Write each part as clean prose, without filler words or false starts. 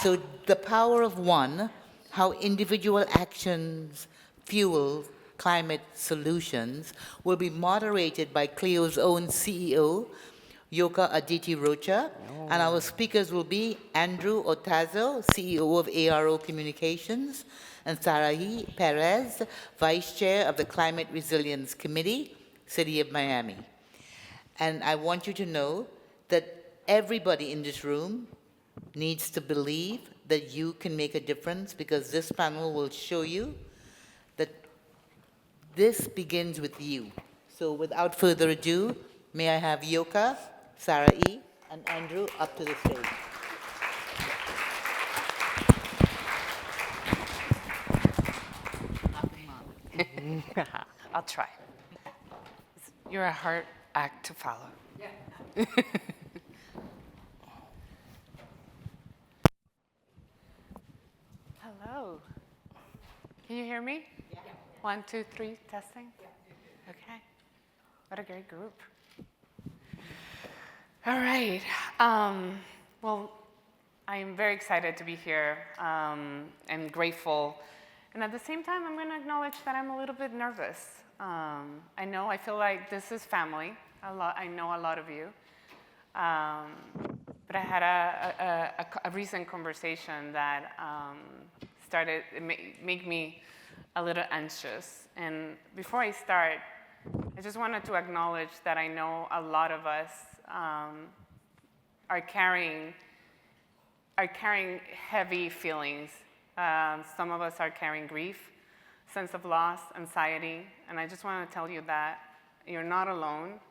So the power of one, how individual actions fuel climate solutions, will be moderated by CLEO's own CEO, Yoca Arditi Rocha, and our speakers will be Andrew Otazo, CEO of ARO Communications, and Sarahi Perez, Vice Chair of the Climate Resilience Committee, City of Miami. And I want you to know that everybody in this room needs to believe that you can make a difference, because this panel will show you that this begins with you. So without further ado, may I have Yoca, Sarahi, and Andrew up to the stage. I'll try. You're a hard act to follow. Yeah. Hello. Can you hear me? Yeah. 1, 2, 3, testing? Yeah. Okay. What a great group. All right. Well, I am very excited to be here. I'm grateful. And at the same time, I'm going to acknowledge that I'm a little bit nervous. I feel like this is family. I know a lot of you. But I had a recent conversation that make me a little anxious. And before I start, I just wanted to acknowledge that I know a lot of us are carrying heavy feelings. Some of us are carrying grief, sense of loss, anxiety, and I just want to tell you that you're not alone.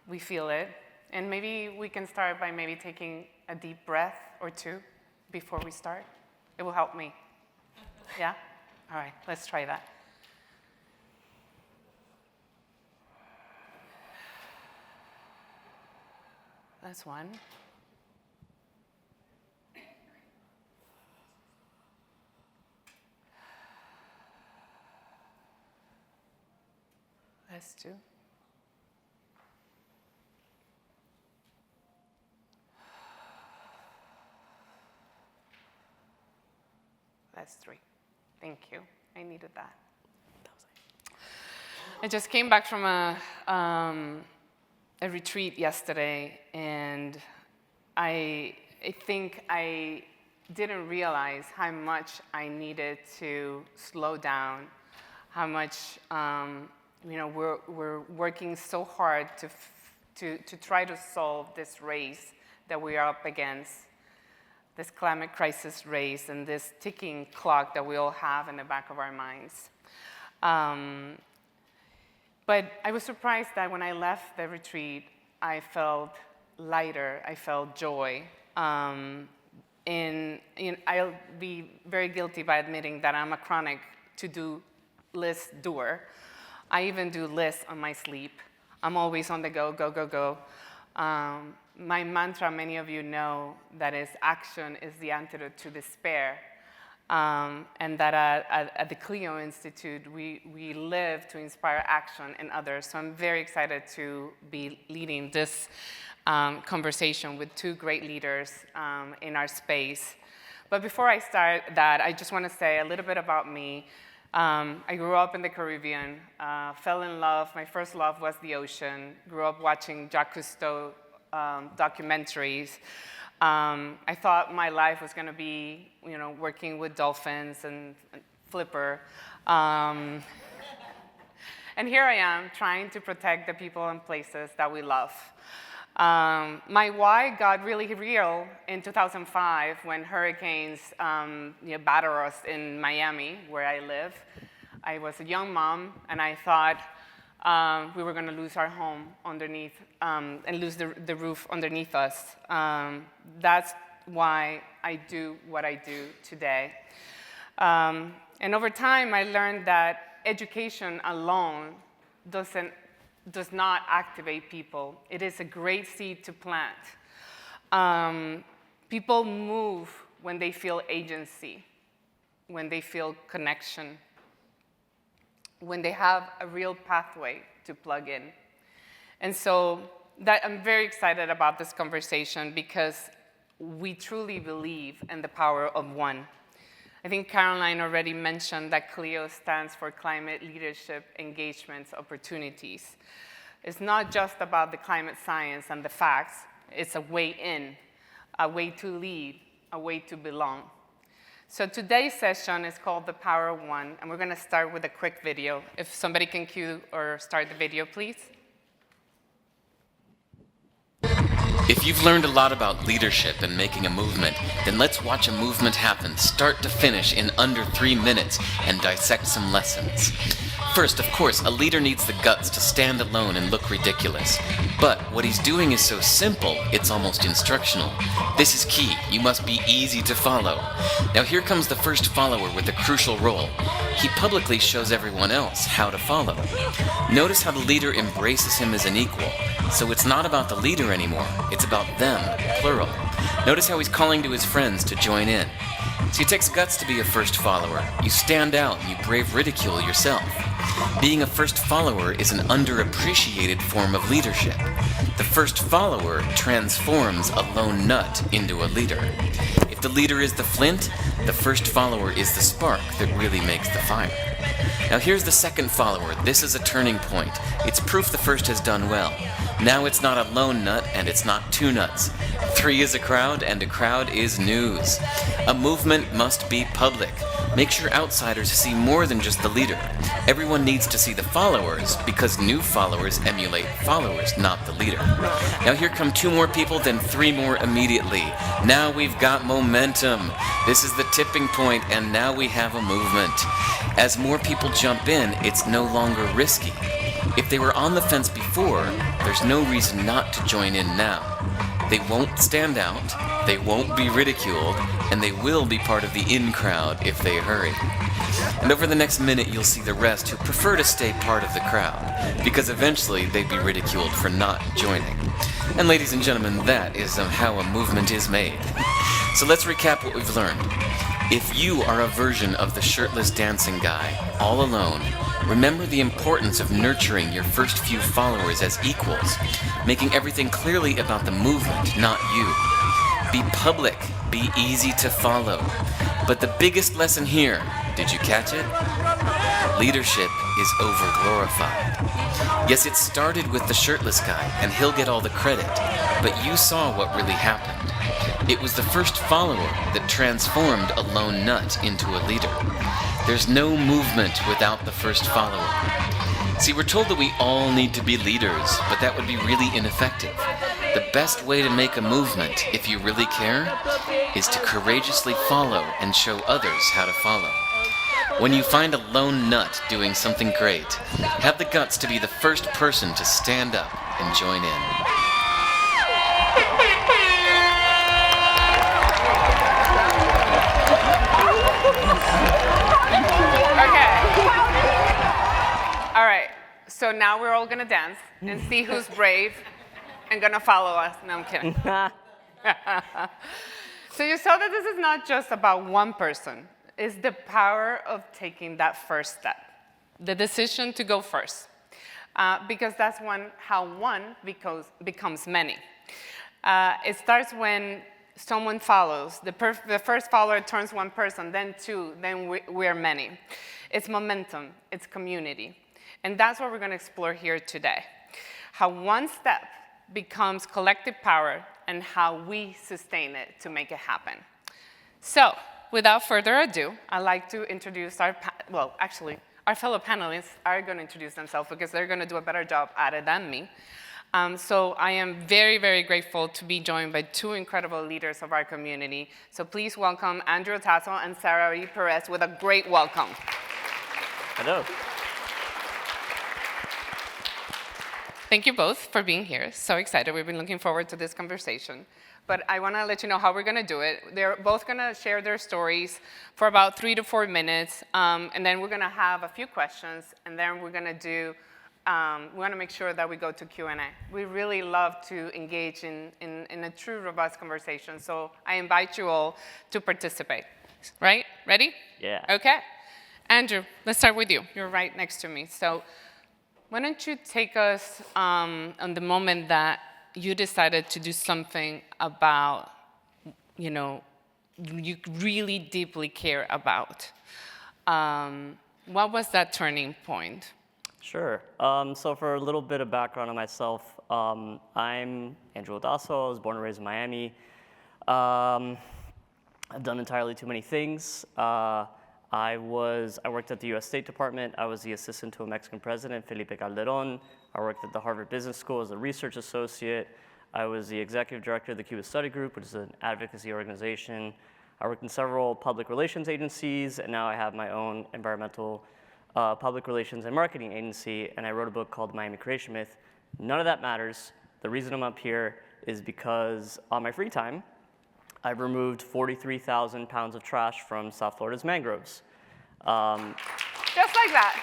We feel it, and maybe we can start by maybe taking a deep breath or two before we start. It will help me. Yeah? All right, let's try that. That's one. That's two. That's three. Thank you. I needed that. I just came back from a retreat yesterday, and I think I didn't realize how much I needed to slow down, how much we're working so hard to try to solve this race that we are up against, this climate crisis race and this ticking clock that we all have in the back of our minds. But I was surprised that when I left the retreat, I felt lighter, I felt joy. I'll be very guilty by admitting that I'm a chronic to-do list doer. I even do lists on my sleep. I'm always on the go, go, go, go. My mantra, many of you know, that is action is the antidote to despair. And that at the CLEO Institute, we live to inspire action in others. So I'm very excited to be leading this conversation with two great leaders in our space. But before I start that, I just want to say a little bit about me. I grew up in the Caribbean, fell in love. My first love was the ocean. Grew up watching Jacques Cousteau documentaries. I thought my life was going to be, working with dolphins and flipper. And here I am trying to protect the people and places that we love. My why got really real in 2005 when hurricanes battered us in Miami, where I live. I was a young mom, and I thought we were going to lose our home underneath and lose the roof underneath us. That's why I do what I do today. And over time, I learned that education alone does not activate people. It is a great seed to plant. People move when they feel agency, when they feel connection, when they have a real pathway to plug in. And so I'm very excited about this conversation because we truly believe in the power of one. I think Caroline already mentioned that CLEO stands for Climate Leadership Engagements Opportunities. It's not just about the climate science and the facts, it's a way in, a way to lead, a way to belong. So today's session is called The Power of One, and we're going to start with a quick video. If somebody can cue or start the video, please. If you've learned a lot about leadership and making a movement, then let's watch a movement happen start to finish in under 3 minutes and dissect some lessons. First, of course, a leader needs the guts to stand alone and look ridiculous. But what he's doing is so simple, it's almost instructional. This is key. You must be easy to follow. Now here comes the first follower with a crucial role. He publicly shows everyone else how to follow. Notice how the leader embraces him as an equal. So it's not about the leader anymore, it's about them, plural. Notice how he's calling to his friends to join in. So it takes guts to be a first follower. You stand out and you brave ridicule yourself. Being a first follower is an underappreciated form of leadership. The first follower transforms a lone nut into a leader. If the leader is the flint, the first follower is the spark that really makes the fire. Now here's the second follower. This is a turning point. It's proof the first has done well. Now it's not a lone nut and it's not two nuts. 3 is a crowd and a crowd is news. A movement must be public. Make sure outsiders see more than just the leader. Everyone needs to see the followers because new followers emulate followers, not the leader. Now here come 2 more people, then 3 more immediately. Now we've got momentum. This is the tipping point and now we have a movement. As more people jump in, it's no longer risky. If they were on the fence before, there's no reason not to join in now. They won't stand out, they won't be ridiculed, and they will be part of the in crowd if they hurry. And over the next minute, you'll see the rest who prefer to stay part of the crowd, because eventually they'd be ridiculed for not joining. And ladies and gentlemen, that is how a movement is made. So let's recap what we've learned. If you are a version of the shirtless dancing guy, all alone, remember the importance of nurturing your first few followers as equals, making everything clearly about the movement, not you. Be public, be easy to follow. But the biggest lesson here, did you catch it? Leadership is overglorified. Yes, it started with the shirtless guy, and he'll get all the credit, but you saw what really happened. It was the first follower that transformed a lone nut into a leader. There's no movement without the first follower. See, we're told that we all need to be leaders, but that would be really ineffective. The best way to make a movement, if you really care, is to courageously follow and show others how to follow. When you find a lone nut doing something great, have the guts to be the first person to stand up and join in. All right, so now we're all gonna dance and see who's brave and gonna follow us. No, I'm kidding. So you saw that this is not just about one person. It's the power of taking that first step, the decision to go first, because that's how one becomes many. It starts when someone follows. The first follower turns one person, then 2, then we're many. It's momentum, it's community. And that's what we're going to explore here today. How one step becomes collective power and how we sustain it to make it happen. So, without further ado, I'd like to introduce our fellow panelists are going to introduce themselves because they're going to do a better job at it than me. So I am very, very grateful to be joined by 2 incredible leaders of our community. So please welcome Andrew Otazo and Sarahi Perez with a great welcome. Hello. Thank you both for being here. So excited. We've been looking forward to this conversation. But I want to let you know how we're going to do it. They're both going to share their stories for about 3 to 4 minutes. And then we're going to have a few questions. And then we're going to do, we want to make sure that we go to Q&A. We really love to engage in a true, robust conversation. So I invite you all to participate. Right? Ready? Yeah. Okay. Andrew, let's start with you. You're right next to me. So why don't you take us on the moment that you decided to do something about you know, you really deeply care about. What was that turning point? Sure. So for a little bit of background on myself, I'm Andrew Otazo. I was born and raised in Miami. I've done entirely too many things. I worked at the U.S. State Department. I was the assistant to a Mexican president, Felipe Calderón. I worked at the Harvard Business School as a research associate. I was the executive director of the Cuba Study Group, which is an advocacy organization. I worked in several public relations agencies, and now I have my own environmental public relations and marketing agency, and I wrote a book called Miami Creation Myth. None of that matters. The reason I'm up here is because on my free time, I've removed 43,000 pounds of trash from South Florida's mangroves. Just like that.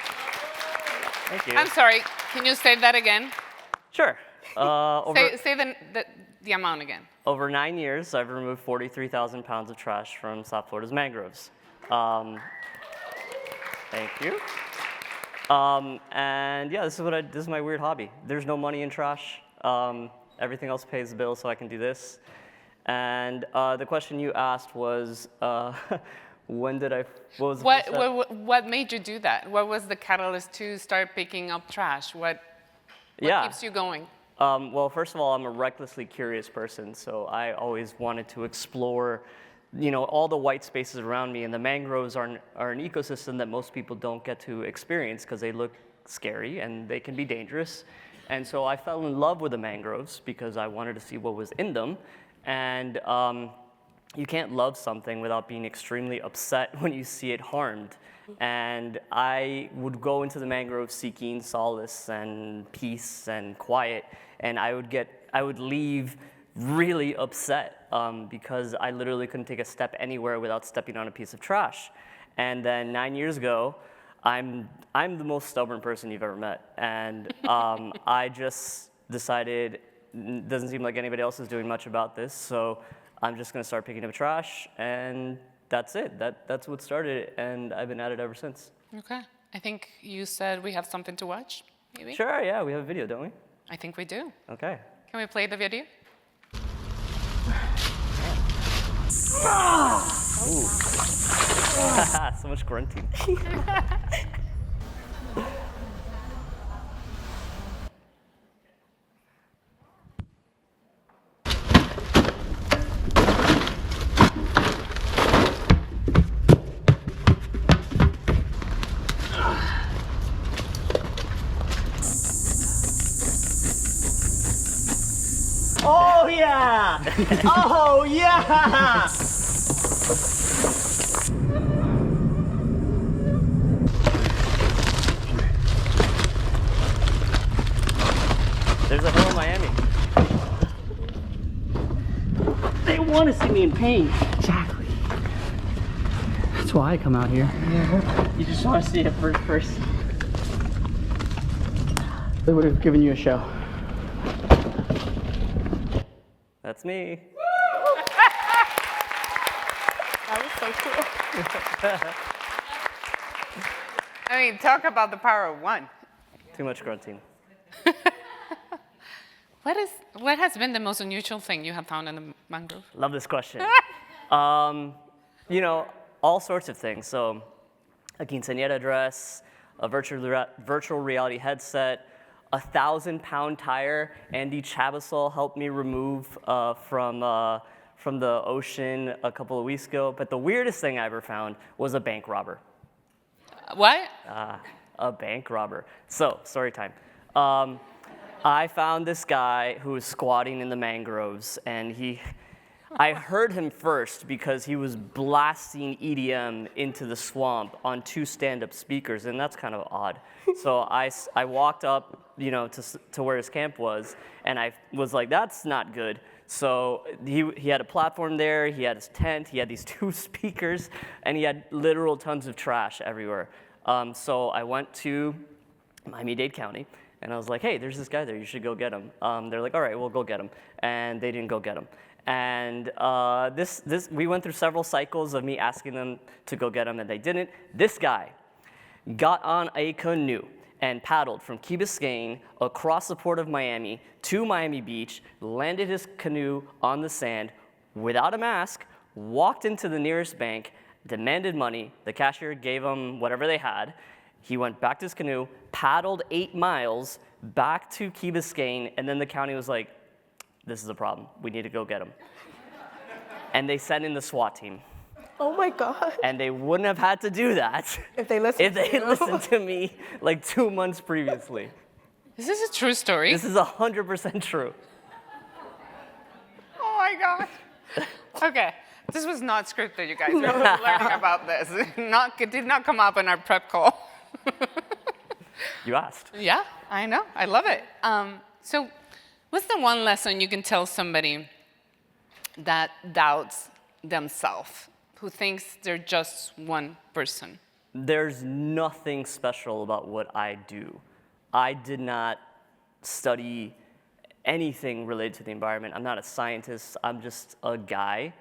Thank you. I'm sorry, can you say that again? Sure. Say the amount again. Over 9 years, I've removed 43,000 pounds of trash from South Florida's mangroves. Thank you. And yeah, this is my weird hobby. There's no money in trash. Everything else pays the bill, so I can do this. And the question you asked was, what was the first step? What made you do that? What was the catalyst to start picking up trash? What keeps you going? Well, first of all, I'm a recklessly curious person, so I always wanted to explore, all the white spaces around me, and the mangroves are an ecosystem that most people don't get to experience because they look scary and they can be dangerous. And so I fell in love with the mangroves because I wanted to see what was in them. And you can't love something without being extremely upset when you see it harmed. And I would go into the mangroves seeking solace and peace and quiet, and I would leave really upset because I literally couldn't take a step anywhere without stepping on a piece of trash. And then 9 years ago, I'm the most stubborn person you've ever met, and I just decided it doesn't seem like anybody else is doing much about this, so I'm just going to start picking up trash, and that's it. That's what started it, and I've been at it ever since. Okay. I think you said we have something to watch, maybe? Sure, yeah, we have a video, don't we? I think we do. Okay. Can we play the video? Ooh. So much grunting. Oh yeah! Oh yeah! There's a hill in Miami. They want to see me in pain. Exactly. That's why I come out here. Yeah. You just want to see it first. They would have given you a show. That's me. That was so cool. I mean, talk about the power of one. Too much grunting. What has been the most unusual thing you have found in the mangrove? Love this question. All sorts of things. So, a quinceañera dress, a virtual reality headset, 1,000-pound tire Andy Chabasol helped me remove from the ocean a couple of weeks ago. But the weirdest thing I ever found was a bank robber. What? A bank robber. So, story time. I found this guy who was squatting in the mangroves, and I heard him first because he was blasting EDM into the swamp on 2 stand-up speakers, and that's kind of odd. So I walked up, to where his camp was, and I was like, that's not good. So he had a platform there, he had his tent, he had these 2 speakers, and he had literal tons of trash everywhere. So I went to Miami-Dade County, and I was like, hey, there's this guy there, you should go get him. They're like, all right, we'll go get him. And they didn't go get him. And we went through several cycles of me asking them to go get him, and they didn't. This guy got on a canoe and paddled from Key Biscayne across the port of Miami to Miami Beach, landed his canoe on the sand, without a mask, walked into the nearest bank, demanded money. The cashier gave him whatever they had. He went back to his canoe, paddled 8 miles back to Key Biscayne, and then the county was like, this is a problem. We need to go get him. And they sent in the SWAT team. Oh my God. And they wouldn't have had to do that If they listened to you. listened to me like 2 months previously. Is this a true story? This is 100% true. Oh my God. Okay. This was not scripted, you guys. We're learning about this. It did not come up in our prep call. You asked. Yeah, I know. I love it. So what's the one lesson you can tell somebody that doubts themselves, who thinks they're just one person? There's nothing special about what I do. I did not study anything related to the environment. I'm not a scientist. I'm just a guy.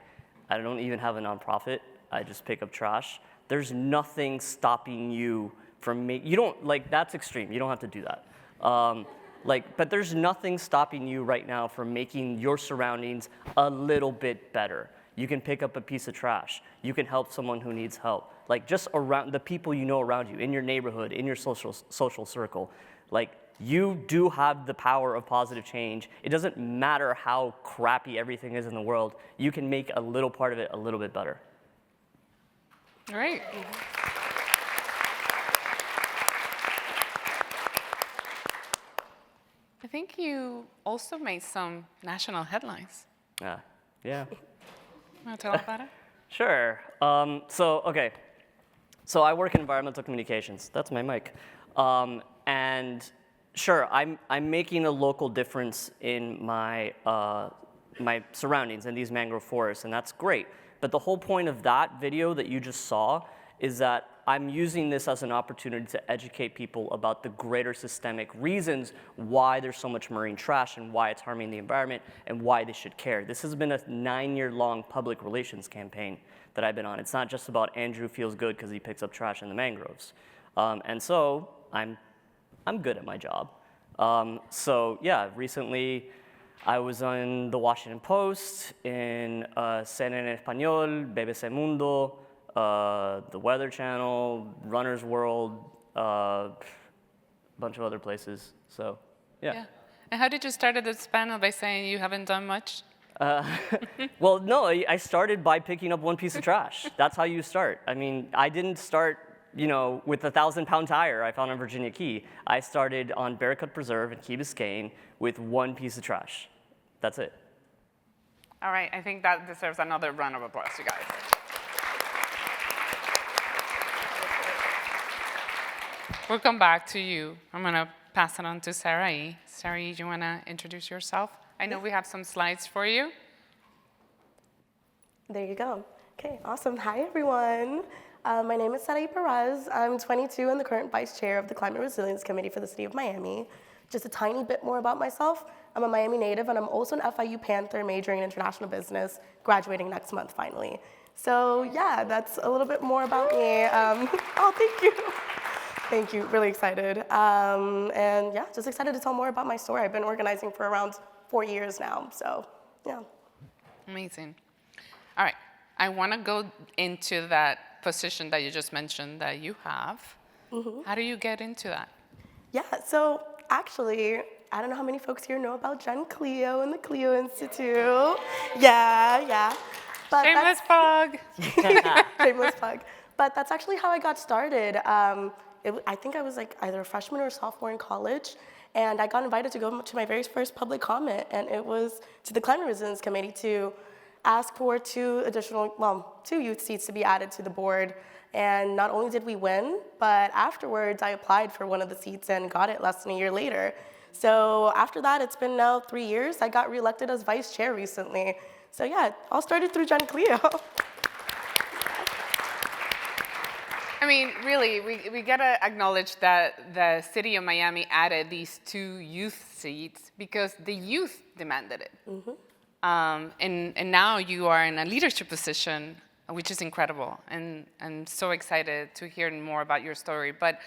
I don't even have a nonprofit. I just pick up trash. There's nothing stopping you from you don't, like, that's extreme. You don't have to do that. But there's nothing stopping you right now from making your surroundings a little bit better. You can pick up a piece of trash. You can help someone who needs help. Like, just around the people you know around you, in your neighborhood, in your social circle. Like, you do have the power of positive change. It doesn't matter how crappy everything is in the world. You can make a little part of it a little bit better. All right. I think you also made some national headlines. Yeah. Want to tell about it? Sure. So I work in environmental communications. That's my mic. And sure, I'm making a local difference in my my surroundings in these mangrove forests, and that's great. But the whole point of that video that you just saw is that I'm using this as an opportunity to educate people about the greater systemic reasons why there's so much marine trash and why it's harming the environment and why they should care. This has been a 9-year-long public relations campaign that I've been on. It's not just about Andrew feels good because he picks up trash in the mangroves. And so I'm good at my job. So yeah, recently I was on the Washington Post, in CNN en Español, BBC Mundo, the Weather Channel, Runner's World, a bunch of other places. So yeah. And how did you start at this panel by saying you haven't done much? Well, no, I started by picking up one piece of trash. That's how you start. I mean, I didn't start, with a 1,000-pound tire I found on Virginia Key. I started on Bearcut Preserve in Key Biscayne with one piece of trash. That's it. All right, I think that deserves another round of applause, you guys. We'll come back to you. I'm going to pass it on to Sarahi. Sarahi, do you want to introduce yourself? I know we have some slides for you. There you go. Okay, awesome. Hi, everyone. My name is Sarahi Perez. I'm 22 and the current vice chair of the Climate Resilience Committee for the City of Miami. Just a tiny bit more about myself. I'm a Miami native, and I'm also an FIU Panther majoring in international business, graduating next month, finally. So yeah, that's a little bit more about me. Oh, thank you. Thank you, really excited. And yeah, just excited to tell more about my story. I've been organizing for around 4 years now, so yeah. Amazing. All right, I want to go into that position that you just mentioned that you have. Mm-hmm. How do you get into that? Yeah, so actually, I don't know how many folks here know about CLEO and the CLEO Institute. Yeah. But shameless plug. Shameless plug. But that's actually how I got started. I think I was like either a freshman or a sophomore in college, and I got invited to go to my very first public comment, and it was to the Climate Resilience Committee to ask for 2 youth seats to be added to the board. And not only did we win, but afterwards I applied for one of the seats and got it less than a year later. So after that, it's been now 3 years. I got reelected as vice chair recently. So yeah, it all started through CLEO. I mean, really, we gotta acknowledge that the city of Miami added these 2 youth seats because the youth demanded it. Mm-hmm. And now you are in a leadership position, which is incredible. And I'm so excited to hear more about your story. But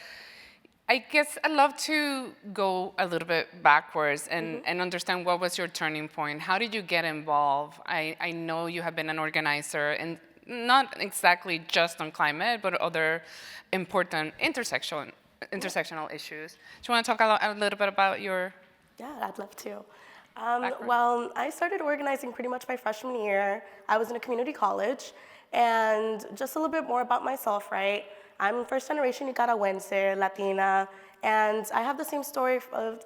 I guess I'd love to go a little bit backwards and understand what was your turning point. How did you get involved? I know you have been an organizer, and not exactly just on climate, but other important intersectional issues. Do you want to talk a little bit about your Yeah, I'd love to. background? Well, I started organizing pretty much my freshman year. I was in a community college. And just a little bit more about myself, right? I'm first generation Nicaragüense, Latina, and I have the same story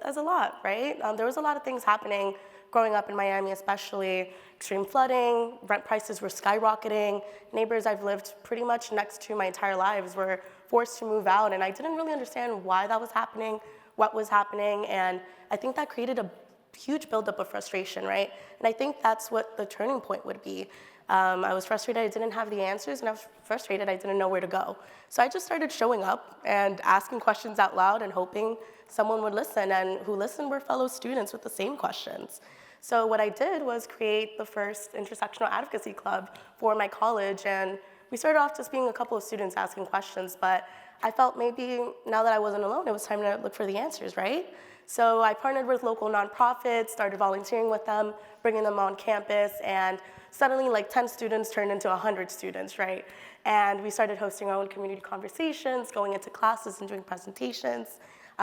as a lot, right? There was a lot of things happening growing up in Miami, especially extreme flooding, rent prices were skyrocketing, neighbors I've lived pretty much next to my entire lives were forced to move out, and I didn't really understand why that was happening, what was happening, and I think that created a huge buildup of frustration, right? And I think that's what the turning point would be. I was frustrated I didn't have the answers, and I was frustrated I didn't know where to go. So I just started showing up and asking questions out loud and hoping someone would listen, and who listened were fellow students with the same questions. So what I did was create the first intersectional advocacy club for my college, and we started off just being a couple of students asking questions, but I felt maybe now that I wasn't alone, it was time to look for the answers, right? So I partnered with local nonprofits, started volunteering with them, bringing them on campus, and suddenly like 10 students turned into 100 students, right? And we started hosting our own community conversations, going into classes and doing presentations,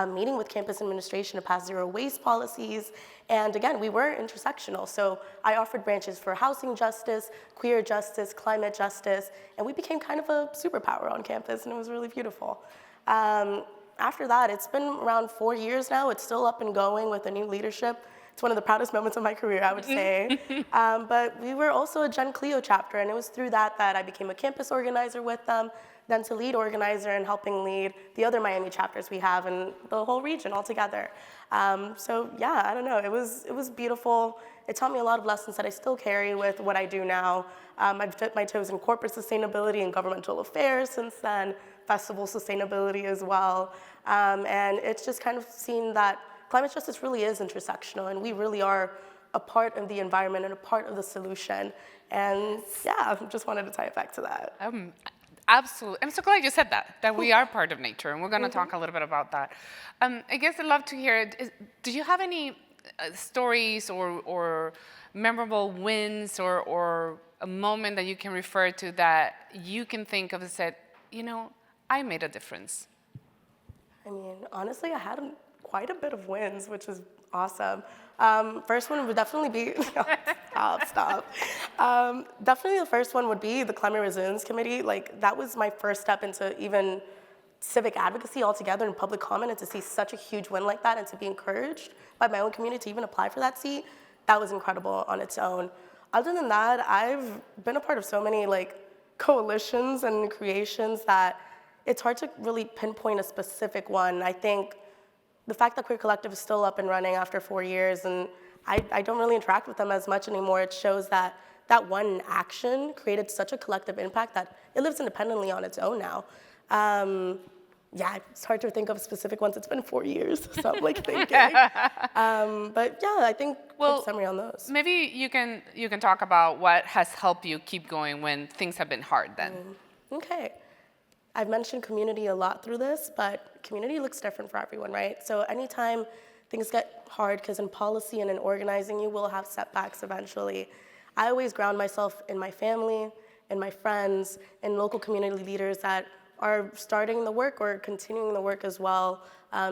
meeting with campus administration to pass zero waste policies. And again, we were intersectional. So I offered branches for housing justice, queer justice, climate justice, and we became kind of a superpower on campus, and it was really beautiful. After that, it's been around 4 years now. It's still up and going with the new leadership. It's one of the proudest moments of my career, I would say. But we were also a Gen CLEO chapter, and it was through that I became a campus organizer with them, then to lead organizer and helping lead the other Miami chapters we have in the whole region altogether. So yeah, I don't know, it was beautiful. It taught me a lot of lessons that I still carry with what I do now. I've dipped my toes in corporate sustainability and governmental affairs since then, festival sustainability as well. And it's just kind of seen that climate justice really is intersectional, and we really are a part of the environment and a part of the solution. And yeah, just wanted to tie it back to that. Absolutely. I'm so glad you said that we are part of nature, and we're going to talk a little bit about that. I guess I'd love to hear, do you have any stories or memorable wins or a moment that you can refer to that you can think of and said, you know, I made a difference? I mean, honestly, I had quite a bit of wins, which is awesome. First one would definitely be, stop. Definitely the first one would be the Climate Resilience Committee. Like, that was my first step into even civic advocacy altogether and public comment, and to see such a huge win like that and to be encouraged by my own community to even apply for that seat, that was incredible on its own. Other than that, I've been a part of so many like coalitions and creations that it's hard to really pinpoint a specific one. I think the fact that Queer Collective is still up and running after 4 years, and I don't really interact with them as much anymore, it shows that that one action created such a collective impact that it lives independently on its own now. Yeah, it's hard to think of specific ones. It's been 4 years, so I'm like thinking. But yeah, I think quick summary on those. Maybe you can talk about what has helped you keep going when things have been hard then. Okay. I've mentioned community a lot through this, but community looks different for everyone, right? So anytime things get hard, because in policy and in organizing, you will have setbacks eventually. I always ground myself in my family, in my friends, in local community leaders that are starting the work or continuing the work as well,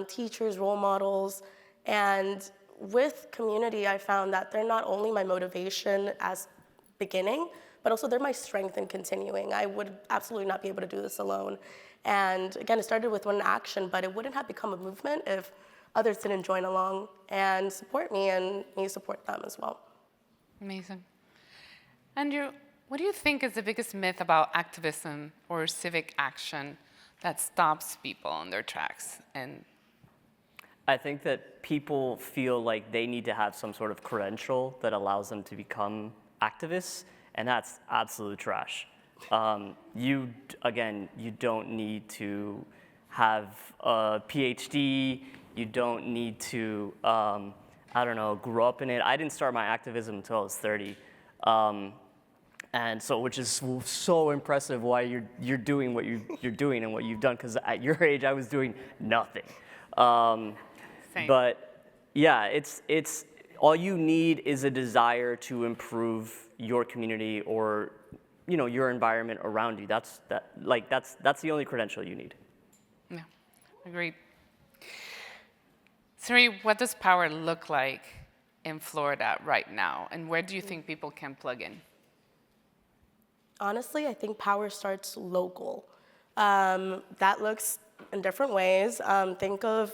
teachers, role models. And with community, I found that they're not only my motivation as beginning, but also they're my strength in continuing. I would absolutely not be able to do this alone. And again, it started with one action, but it wouldn't have become a movement if others didn't join along and support me and me support them as well. Amazing. Andrew, what do you think is the biggest myth about activism or civic action that stops people on their tracks? And I think that people feel like they need to have some sort of credential that allows them to become activists, and that's absolute trash. You don't need to have a PhD. You don't need to, grow up in it. I didn't start my activism until I was 30. And And so, which is so impressive why you're doing what you're doing and what you've done, because at your age I was doing nothing. Same. But yeah, it's all you need is a desire to improve your community or your environment around you. That's the only credential you need. Yeah, agreed. Sarahi, what does power look like in Florida right now, and where do you think people can plug in? Honestly, I think power starts local. That looks in different ways. Think of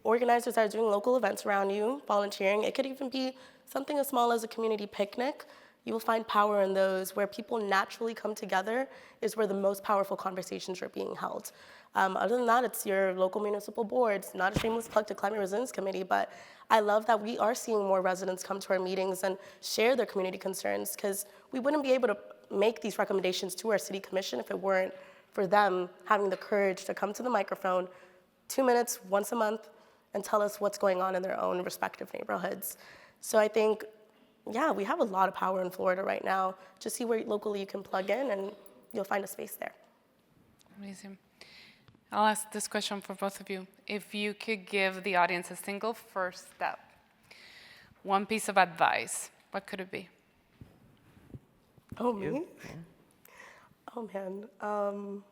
organizers that are doing local events around you, volunteering. It could even be something as small as a community picnic. You will find power in those where people naturally come together is where the most powerful conversations are being held. Other than that, it's your local municipal boards. Not a shameless plug to Climate Resilience Committee, but I love that we are seeing more residents come to our meetings and share their community concerns, because we wouldn't be able to make these recommendations to our city commission if it weren't for them having the courage to come to the microphone 2 minutes once a month and tell us what's going on in their own respective neighborhoods. So I think, yeah, we have a lot of power in Florida right now. Just see where locally you can plug in and you'll find a space there. Amazing. I'll ask this question for both of you. If you could give the audience a single first step, one piece of advice, what could it be? Oh, me? Oh, man.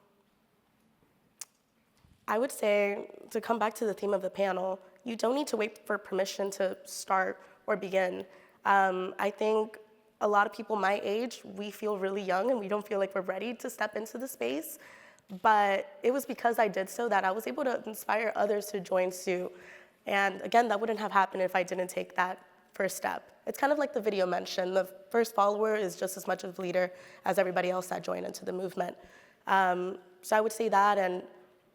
I would say, to come back to the theme of the panel, you don't need to wait for permission to start or begin. I think a lot of people my age, we feel really young and we don't feel like we're ready to step into the space. But it was because I did so that I was able to inspire others to join suit. And again, that wouldn't have happened if I didn't take that first step. It's kind of like the video mentioned. The first follower is just as much of a leader as everybody else that joined into the movement. So I would say that, and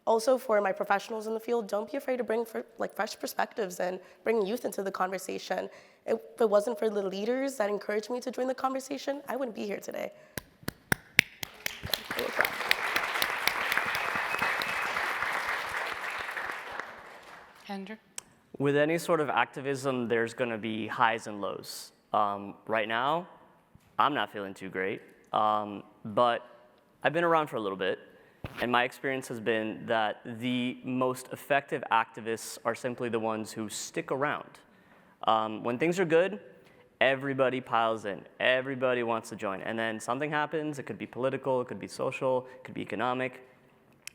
also for my professionals in the field, don't be afraid to bring fresh perspectives and bring youth into the conversation. If it wasn't for the leaders that encouraged me to join the conversation, I wouldn't be here today. Andrew? With any sort of activism, there's going to be highs and lows. Right now, I'm not feeling too great, but I've been around for a little bit, and my experience has been that the most effective activists are simply the ones who stick around. When things are good, everybody piles in. Everybody wants to join. And then something happens. It could be political. It could be social. It could be economic.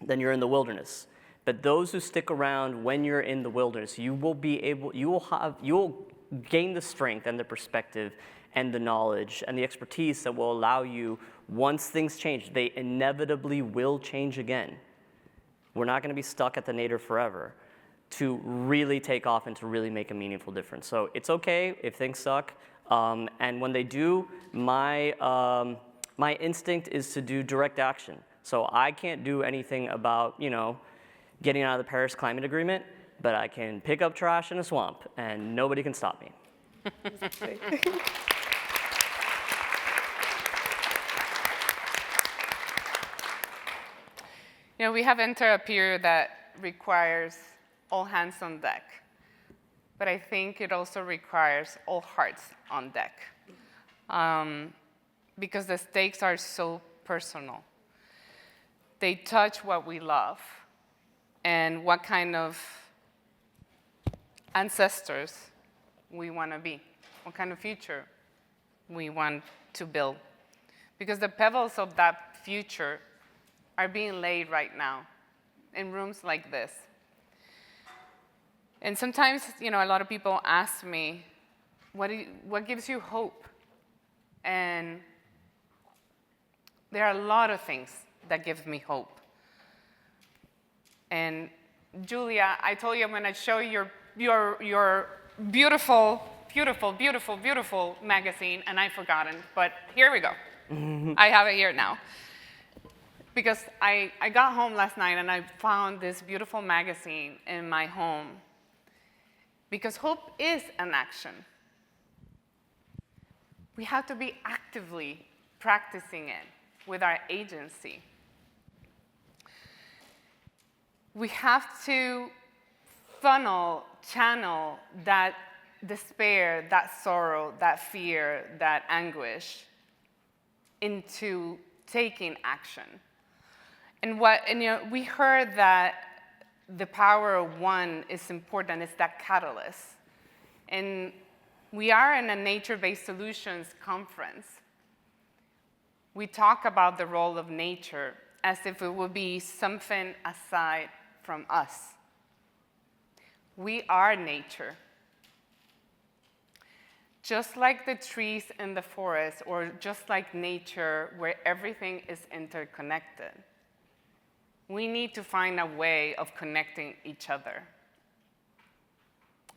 Then you're in the wilderness. But those who stick around when you're in the wilderness, you will gain the strength and the perspective and the knowledge and the expertise that will allow you, once things change, they inevitably will change again. We're not going to be stuck at the nadir forever, to really take off and to really make a meaningful difference. So it's okay if things suck. And when they do, my instinct is to do direct action. So I can't do anything about, getting out of the Paris Climate Agreement, but I can pick up trash in a swamp, and nobody can stop me. We have entered a period that requires all hands on deck, but I think it also requires all hearts on deck, because the stakes are so personal. They touch what we love and what kind of ancestors we want to be, what kind of future we want to build. Because the pebbles of that future are being laid right now in rooms like this. And sometimes, a lot of people ask me, what gives you hope? And there are a lot of things that give me hope. And Julia, I told you I'm going to show you your beautiful, beautiful, beautiful, beautiful magazine, and I've forgotten, but here we go. I have it here now. Because I got home last night and I found this beautiful magazine in my home. Because hope is an action. We have to be actively practicing it with our agency. We have to channel that despair, that sorrow, that fear, that anguish into taking action. And we heard that the power of one is important, it's that catalyst. And we are in a nature-based solutions conference. We talk about the role of nature as if it would be something aside from us. We are nature. Just like the trees in the forest, or just like nature where everything is interconnected, we need to find a way of connecting each other.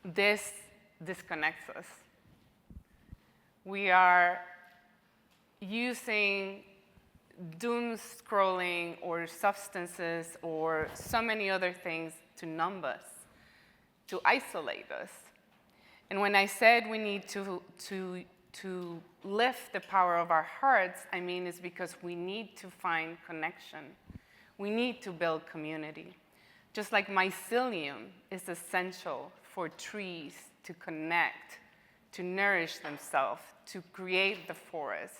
This disconnects us. We are using doom scrolling or substances or so many other things to numb us, to isolate us. And when I said we need to lift the power of our hearts, I mean it's because we need to find connection. We need to build community. Just like mycelium is essential for trees to connect, to nourish themselves, to create the forest,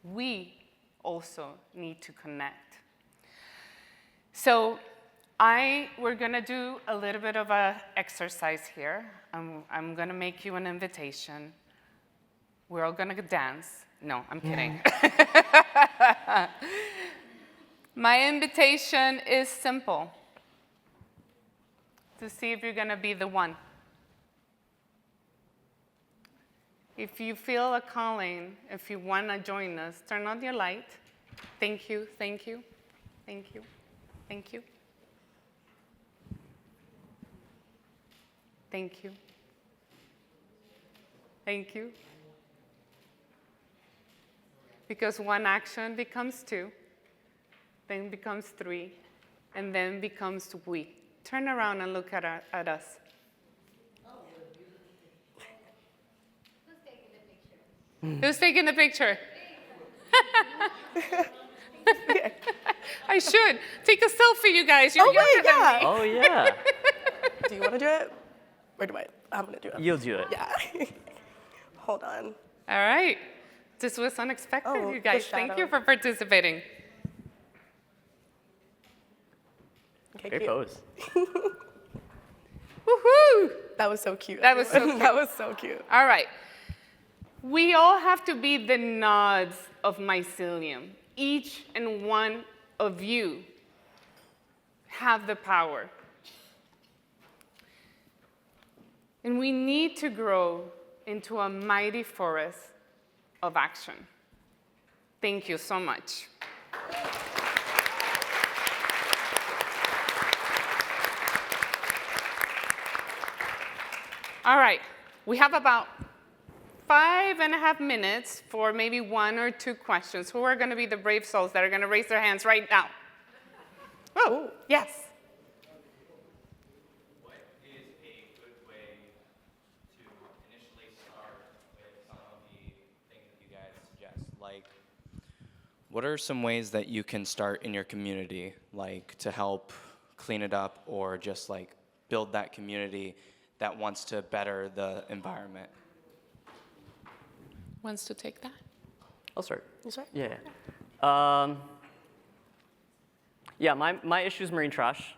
we also need to connect. So we're gonna do a little bit of an exercise here. I'm gonna make you an invitation. We're all gonna dance. No, I'm kidding. My invitation is simple, to see if you're gonna be the one. If you feel a calling, if you wanna join us, turn on your light. Thank you, thank you, thank you, thank you. Thank you. Thank you. Because one action becomes two, then becomes three, and then becomes we. Turn around and look at us. Who's taking the picture? I should. Take a selfie, you guys. You're younger than me. Oh, yeah. Do you want to do it? Or do I? I'm going to do it. You'll do it. Yeah. Hold on. All right. This was unexpected, Oh, you guys. the Thank shadow. you for participating. Okay, Great cute. pose. Woohoo! That was so cute. That was so cute. That was so cute. All right. We all have to be the nodes of mycelium. Each and one of you have the power. And we need to grow into a mighty forest of action. Thank you so much. All right, we have about 5.5 minutes for maybe 1 or 2 questions. Who are gonna be the brave souls that are gonna raise their hands right now? Oh, yes. What is a good way to initially start with some of the things that you guys suggest? Like, what are some ways that you can start in your community, like to help clean it up or just like build that community that wants to better the environment? Wants to take that? I'll start. You start? Yeah. Yeah, my issue is marine trash,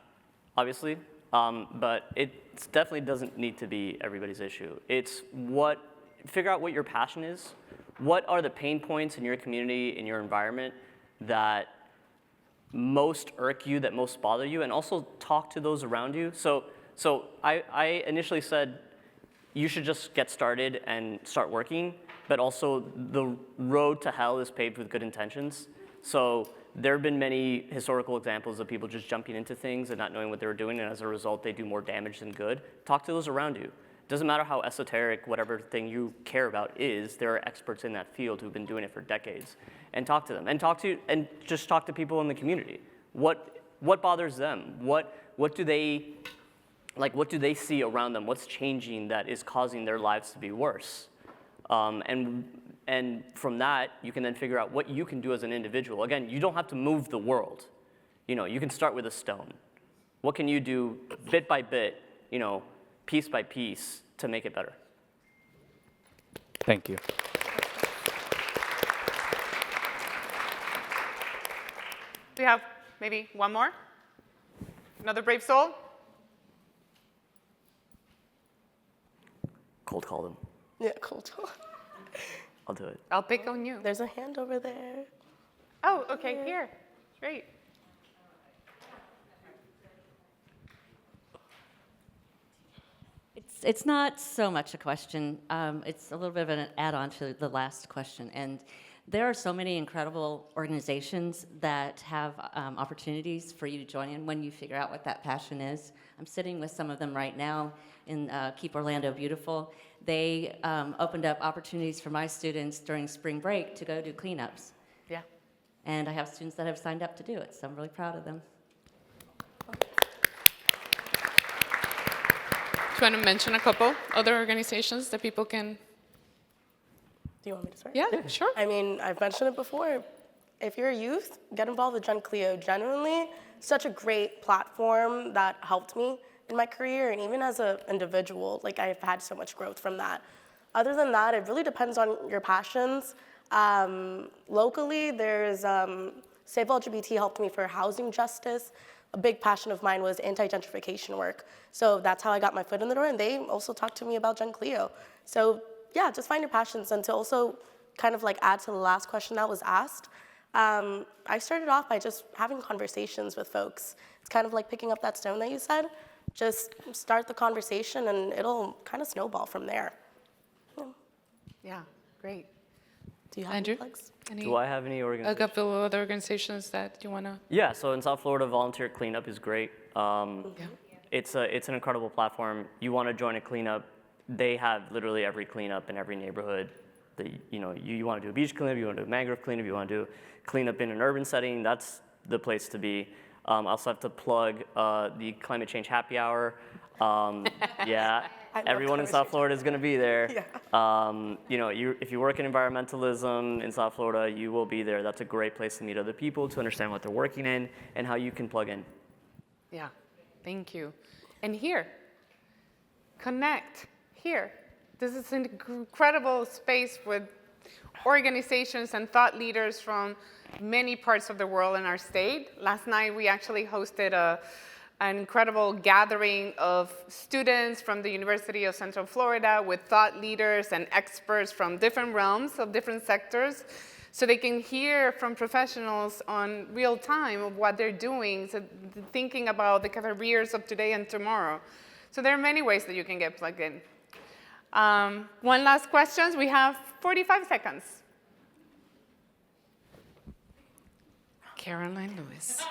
obviously, but it definitely doesn't need to be everybody's issue. It's figure out what your passion is. What are the pain points in your community, in your environment that most irk you, that most bother you, and also talk to those around you. So I initially said you should just get started and start working, but also the road to hell is paved with good intentions. So there have been many historical examples of people just jumping into things and not knowing what they were doing, and as a result, they do more damage than good. Talk to those around you. Doesn't matter how esoteric whatever thing you care about is, there are experts in that field who've been doing it for decades. And talk to them, and just talk to people in the community. What bothers them? What do they see around them? What's changing that is causing their lives to be worse? And from that, you can then figure out what you can do as an individual. Again, you don't have to move the world. You can start with a stone. What can you do bit by bit, piece by piece to make it better? Thank you. we have maybe one more? Another brave soul? Cold call them. Yeah, cool. I'll do it. I'll pick on you. There's a hand over there. Oh, okay, here. Great. It's not so much a question. It's a little bit of an add-on to the last question. And there are so many incredible organizations that have opportunities for you to join in when you figure out what that passion is. I'm sitting with some of them right now in Keep Orlando Beautiful. They opened up opportunities for my students during spring break to go do cleanups. Yeah. And I have students that have signed up to do it, so I'm really proud of them. Do you want to mention a couple other organizations that people can? Do you want me to start? Yeah, sure. I mean, I've mentioned it before. If you're a youth, get involved with CLEO. Genuinely, such a great platform that helped me in my career, and even as an individual, like I've had so much growth from that. Other than that, it really depends on your passions. Locally, there's Save LGBT helped me for housing justice. A big passion of mine was anti-gentrification work. So that's how I got my foot in the door, and they also talked to me about CLEO. So yeah, just find your passions. And to also kind of like add to the last question that was asked, I started off by just having conversations with folks. It's kind of like picking up that stone that you said. Just start the conversation and it'll kind of snowball from there. Yeah. Yeah, great. Do you have Andrew? any plugs? Do I have any A organizations? couple of other organizations that you want to? Yeah, so in South Florida, volunteer cleanup is great. It's an incredible platform. You want to join a cleanup, they have literally every cleanup in every neighborhood. You want to do a beach cleanup, you want to do a mangrove cleanup, you want to do cleanup in an urban setting, that's the place to be. I also have to plug the Climate Change Happy Hour. Yeah, everyone in South Florida is going to be there. Yeah. If you work in environmentalism in South Florida, you will be there. That's a great place to meet other people, to understand what they're working in, and how you can plug in. Yeah, thank you. And here, connect, here. This is an incredible space with organizations and thought leaders from many parts of the world in our state. Last night, we actually hosted an incredible gathering of students from the University of Central Florida with thought leaders and experts from different realms of different sectors, so they can hear from professionals on real time of what they're doing, so thinking about the careers of today and tomorrow. So there are many ways that you can get plugged in. One last question. We have 45 seconds. Caroline Lewis.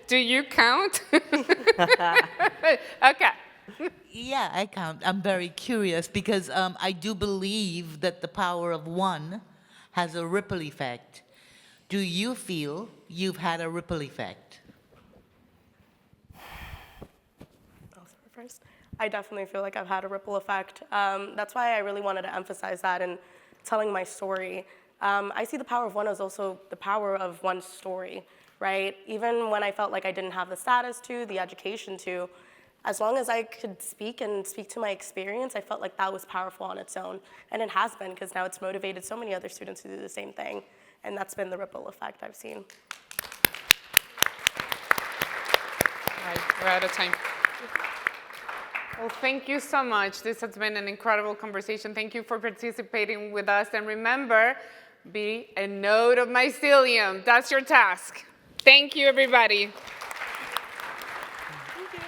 Do you count? Okay. Yeah, I count. I'm very curious because I do believe that the power of one has a ripple effect. Do you feel you've had a ripple effect? I'll start first. I definitely feel like I've had a ripple effect. That's why I really wanted to emphasize that in telling my story. I see the power of one as also the power of one's story, right? Even when I felt like I didn't have the status to, the education to, as long as I could speak and speak to my experience, I felt like that was powerful on its own. And it has been, because now it's motivated so many other students to do the same thing. And that's been the ripple effect I've seen. All right, we're out of time. Well, thank you so much. This has been an incredible conversation. Thank you for participating with us. And remember, be a node of mycelium. That's your task. Thank you, everybody. Thank you.